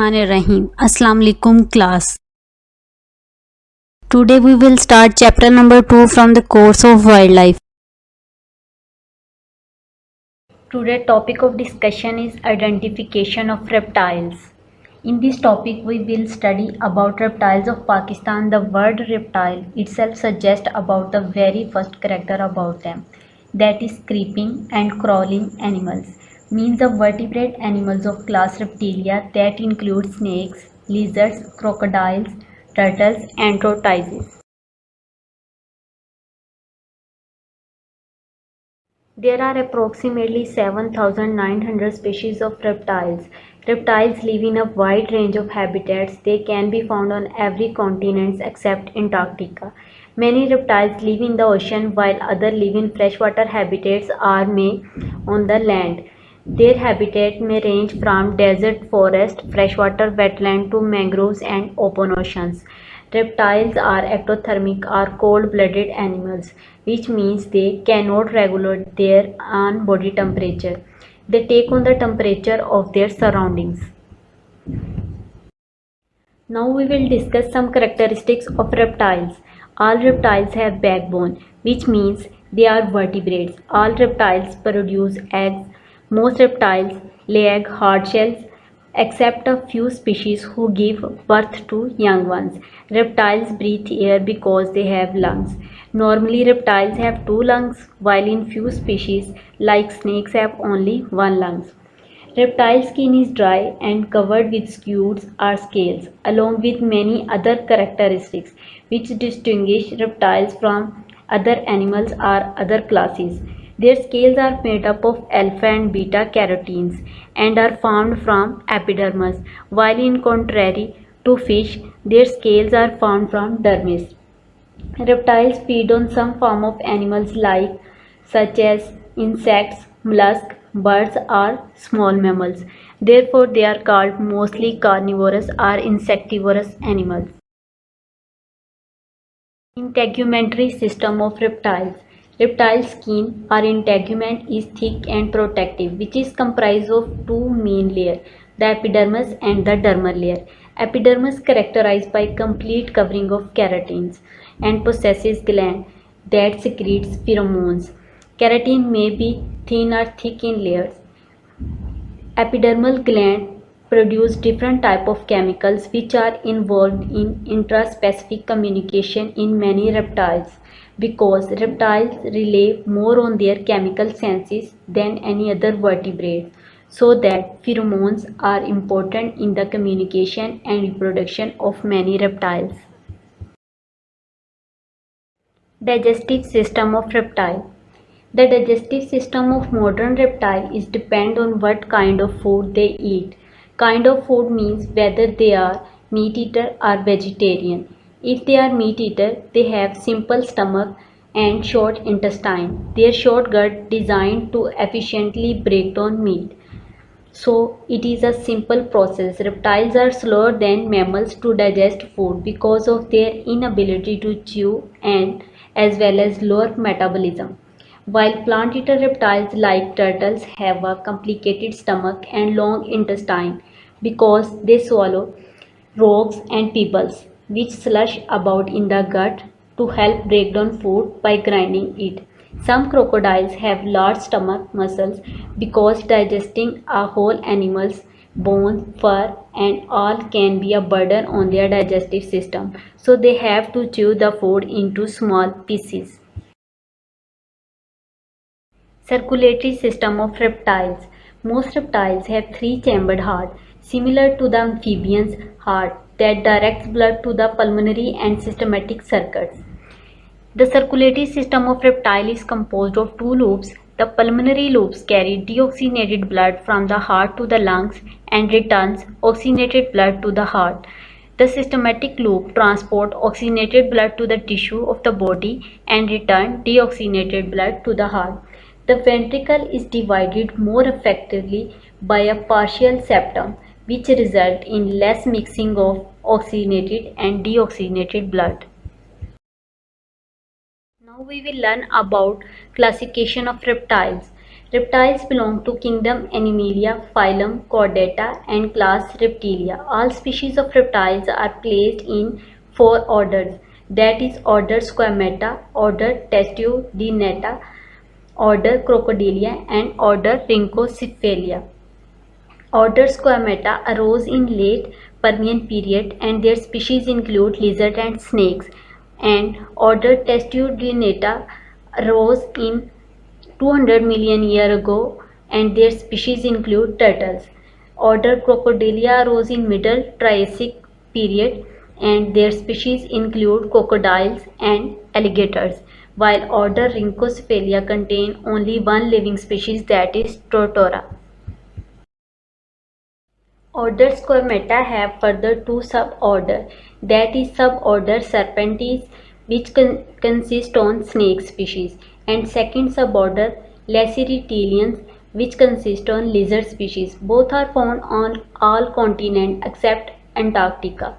Bismillahirrahmanirrahim. Assalamu alaikum class. Today we will start chapter number 2 from the course of wildlife. Today topic of discussion is identification of reptiles. In this topic we will study about reptiles of Pakistan. The word reptile itself suggests about the very first character about them, that is creeping and crawling animals, means the vertebrate animals of class Reptilia that include snakes, lizards, crocodiles, turtles and tortoises. There are approximately 7,900 species of reptiles. Reptiles live in a wide range of habitats. They can be found on every continent except Antarctica. Many reptiles live in the ocean while others live in freshwater habitats or may on the land. Their habitat may range from desert forest, freshwater wetland to mangroves and open oceans. Reptiles are ectothermic or cold-blooded animals, which means they cannot regulate their own body temperature. They take on the temperature of their surroundings. Now we will discuss some characteristics of reptiles. All reptiles have backbone, which means they are vertebrates. All reptiles produce eggs. Most reptiles lay hard shells, except a few species who give birth to young ones. Reptiles breathe air because they have lungs. Normally reptiles have two lungs, while in few species like snakes have only one lung. Reptile skin is dry and covered with scutes or scales, along with many other characteristics which distinguish reptiles from other animals or other classes. Their scales are made up of alpha and beta carotenes and are formed from epidermis, while in contrary to fish, their scales are formed from dermis. Reptiles feed on some form of animals such as insects, mollusks, birds or small mammals. Therefore, they are called mostly carnivorous or insectivorous animals. Integumentary system of reptiles. Reptile skin or integument is thick and protective, which is comprised of two main layers, the epidermis and the dermal layer. Epidermis characterized by complete covering of keratins and possesses gland that secretes pheromones. Keratin may be thin or thick in layers. Epidermal gland produce different type of chemicals which are involved in intraspecific communication in many reptiles. Because reptiles rely more on their chemical senses than any other vertebrate, so that pheromones are important in the communication and reproduction of many reptiles. Digestive system of reptile. The digestive system of modern reptile is depend on what kind of food they eat. Kind of food means whether they are meat eater or vegetarian. If they are meat eater, they have simple stomach and short intestine. Their short gut designed to efficiently break down meat. So it is a simple process. Reptiles are slower than mammals to digest food because of their inability to chew and as well as lower metabolism. While plant-eater reptiles like turtles have a complicated stomach and long intestine because they swallow rocks and pebbles which slush about in the gut to help break down food by grinding it. Some crocodiles have large stomach muscles because digesting a whole animal's bones, fur and all can be a burden on their digestive system, so they have to chew the food into small pieces. Circulatory system of reptiles. Most reptiles have three-chambered heart, similar to the amphibian's heart that directs blood to the pulmonary and systematic circuits. The circulatory system of reptile is composed of two loops. The pulmonary loops carry deoxygenated blood from the heart to the lungs and returns oxygenated blood to the heart. The systematic loop transports oxygenated blood to the tissue of the body and return deoxygenated blood to the heart. The ventricle is divided more effectively by a partial septum, which results in less mixing of oxygenated and deoxygenated blood. Now we will learn about classification of reptiles. Reptiles belong to kingdom Animalia, phylum Chordata, and class Reptilia. All species of reptiles are placed in four orders, that is order Squamata, order Testudinata, order Crocodilia, and order Rhynchocephalia. Order Squamata arose in late Permian period and their species include lizards and snakes, and order Testudinata arose in 200 million years ago and their species include turtles. Order Crocodilia arose in Middle Triassic period and their species include crocodiles and alligators, while order Rhynchocephalia contain only one living species, that is Tortora. Order Squamata have further two suborders, that is suborder Serpentes, which consist on snake species, and second suborder Lacertilians, which consist on lizard species. Both are found on all continents except Antarctica.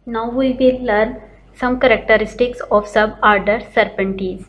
Now we will learn some characteristics of suborder Serpentes.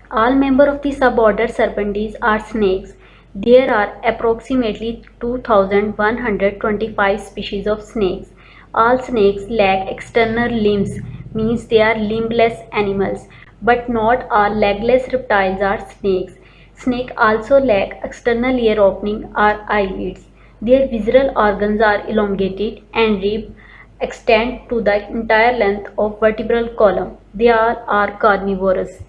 All members of the suborder Serpentes are snakes. There are approximately 2,125 species of snakes. All snakes lack external limbs, means they are limbless animals, but not all legless reptiles are snakes. Snakes also lack external ear opening or eyelids. Their visceral organs are elongated and ribs extend to the entire length of vertebral column. They all are carnivorous.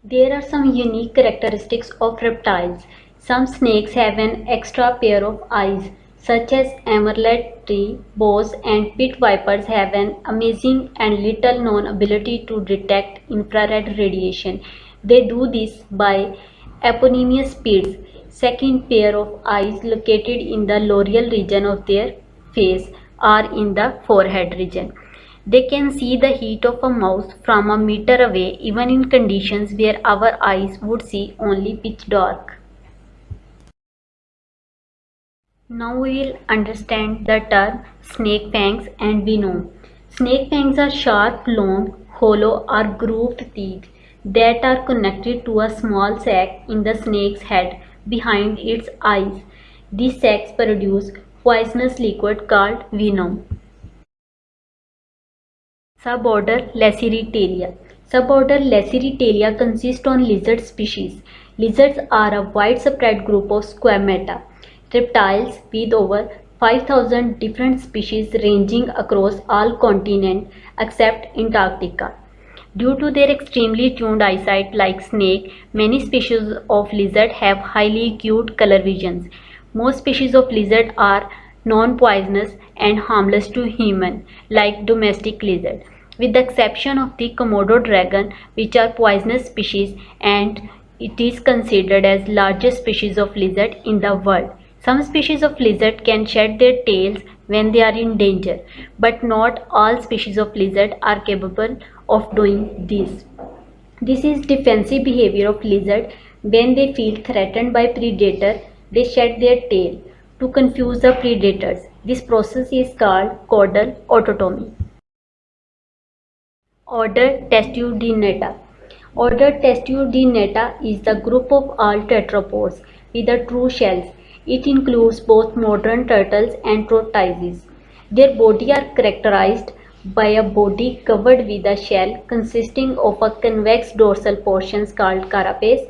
There are some unique characteristics of reptiles. Some snakes have an extra pair of eyes, such as emerald tree boas and pit vipers have an amazing and little known ability to detect infrared radiation. They do this by eponymous pits, second pair of eyes located in the loreal region of their face or in the forehead region. They can see the heat of a mouse from a meter away even in conditions where our eyes would see only pitch dark. Now we will understand the term snake fangs and venom. Snake fangs are sharp, long, hollow or grooved teeth that are connected to a small sac in the snake's head behind its eyes. These sacs produce poisonous liquid called venom. Suborder Lacertalia. Suborder Lacertalia consists on lizard species. Lizards are a widespread group of squamata, reptiles with over 5,000 different species ranging across all continents except Antarctica. Due to their extremely tuned eyesight like snake, many species of lizard have highly acute color visions. Most species of lizard are non-poisonous and harmless to human, like domestic lizard, with the exception of the Komodo dragon, which are poisonous species and it is considered as largest species of lizard in the world. Some species of lizard can shed their tails when they are in danger, but not all species of lizard are capable of doing this. This is defensive behavior of lizard. When they feel threatened by predator, they shed their tail to confuse the predators. This process is called caudal autotomy. Order Testudinata. Order Testudinata is the group of all tetrapods with the true shells. It includes both modern turtles and tortoises. Their body are characterized by a body covered with a shell consisting of a convex dorsal portion called carapace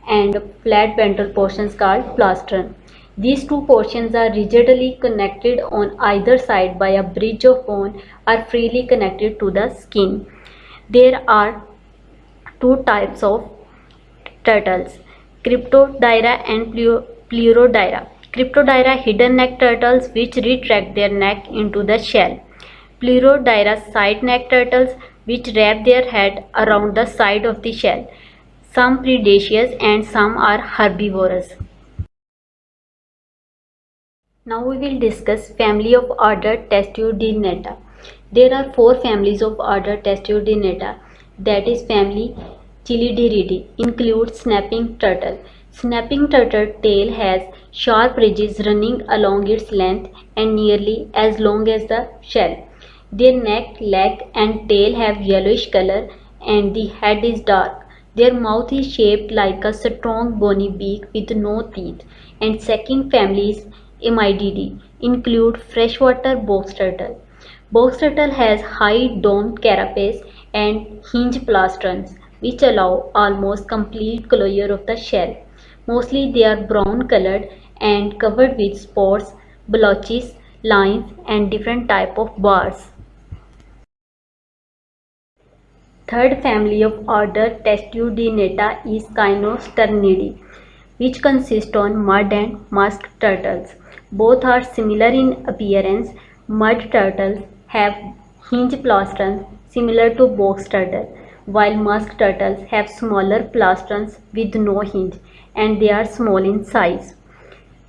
and flat ventral portions called plastron. These two portions are rigidly connected on either side by a bridge of bone or freely connected to the skin. There are two types of turtles, Cryptodyra and Pleurodyra. Cryptodyra hidden neck turtles which retract their neck into the shell. Pleurodyra side neck turtles which wrap their head around the side of the shell. Some predaceous and some are herbivorous. Now we will discuss family of order Testudinata. There are four families of order Testudinata, that is family Chilidiridae, includes snapping turtle. Snapping turtle tail has sharp ridges running along its length and nearly as long as the shell. Their neck, leg, and tail have yellowish color, and the head is dark. Their mouth is shaped like a strong bony beak with no teeth. And second family is Amididae, include freshwater box turtle. Box turtle has high domed carapace and hinge plastrons, which allow almost complete closure of the shell. Mostly they are brown colored and covered with spots, blotches, lines, and different type of bars. Third family of order Testudinata is Cynosternidae, which consist on mud and musk turtles. Both are similar in appearance. Mud turtles have hinge plastrons similar to box turtle, while musk turtles have smaller plastrons with no hinge, and they are small in size.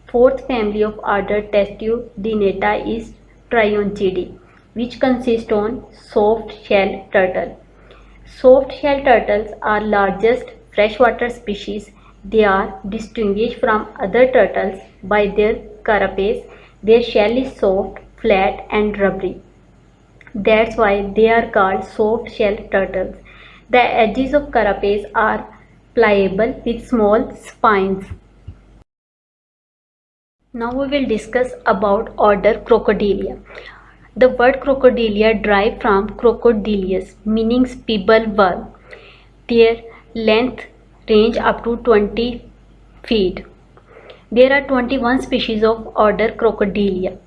Fourth family of order Testudinata is Trionchidae, which consist on soft shell turtle. Soft shell turtles are largest freshwater species. They are distinguished from other turtles by their carapace. Their shell is soft, flat and rubbery. That's why they are called soft shell turtles. The edges of carapace are pliable with small spines. Now we will discuss about order Crocodilia. The word Crocodilia derived from crocodilius, meaning pebble worm. Their length range up to 20 feet. There are 21 species of order Crocodilia.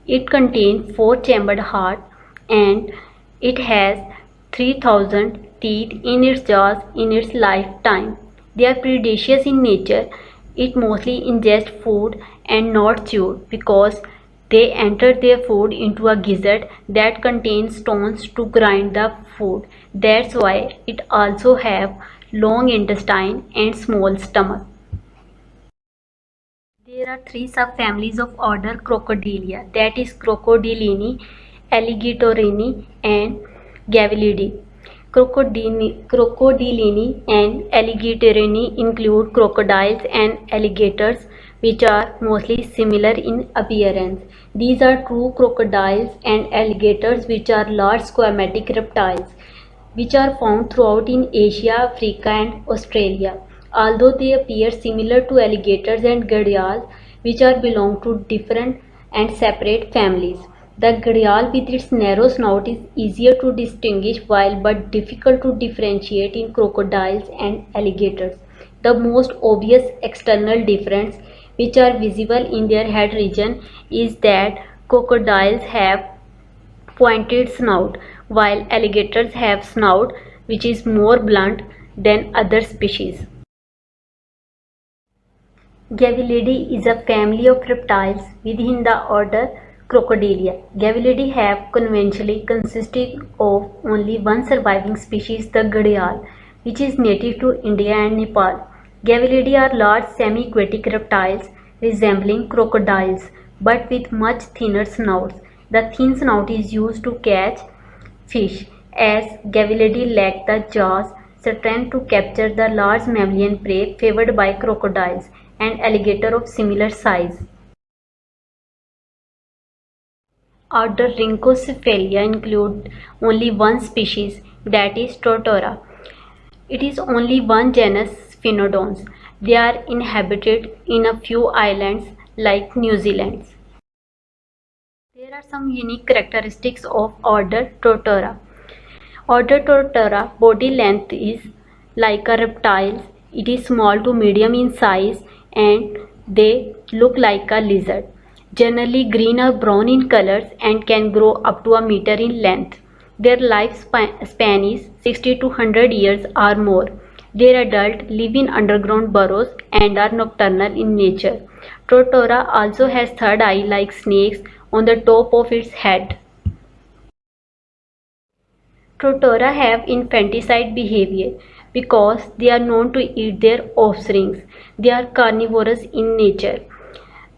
It contains 4-chambered heart and it has 3000 teeth in its jaws in its lifetime. They are predaceous in nature. It mostly ingests food and not chewed because they enter their food into a gizzard that contains stones to grind the food. That's why it also have long intestine and small stomach. There are three subfamilies of order Crocodilia, that is Crocodilini, Alligatorini and Gavilidae. Crocodilini and Alligatorini include crocodiles and alligators, which are mostly similar in appearance. These are true crocodiles and alligators, which are large squamatic reptiles, which are found throughout in Asia, Africa and Australia. Although they appear similar to alligators and gharials, which are belong to different and separate families. The gharial with its narrow snout is easier to distinguish while but difficult to differentiate in crocodiles and alligators. The most obvious external difference which are visible in their head region is that crocodiles have pointed snout, while alligators have snout which is more blunt than other species. Gavilidae is a family of reptiles within the order Crocodilia. Gavilidae have conventionally consisted of only one surviving species, the gharial, which is native to India and Nepal. Gavilidae are large semi-aquatic reptiles resembling crocodiles but with much thinner snouts. The thin snout is used to catch fish, as Gavilidae lack the jaws strength to capture the large mammalian prey favored by crocodiles and alligator of similar size. Order Rhynchocephalia include only one species, that is Tortora. It is only one genus, Sphinodons. They are inhabited in a few islands like New Zealand. There are some unique characteristics of order Tortora. Order Tortora body length is like a reptile. It is small to medium in size and they look like a lizard. Generally green or brown in colors and can grow up to a meter in length. Their lifespan is 60 to 100 years or more. Their adults live in underground burrows and are nocturnal in nature. Tortora also has third eye like snakes on the top of its head. Tortora have infanticide behavior because they are known to eat their offsprings. They are carnivorous in nature.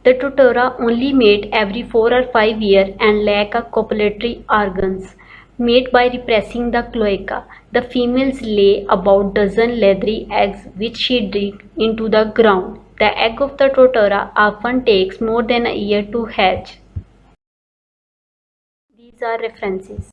The Tortora only mate every 4 or 5 years and lack a copulatory organs. Mate by repressing the cloaca. The females lay about dozen leathery eggs which she dig into the ground. The egg of the Tortora often takes more than a year to hatch. These are references.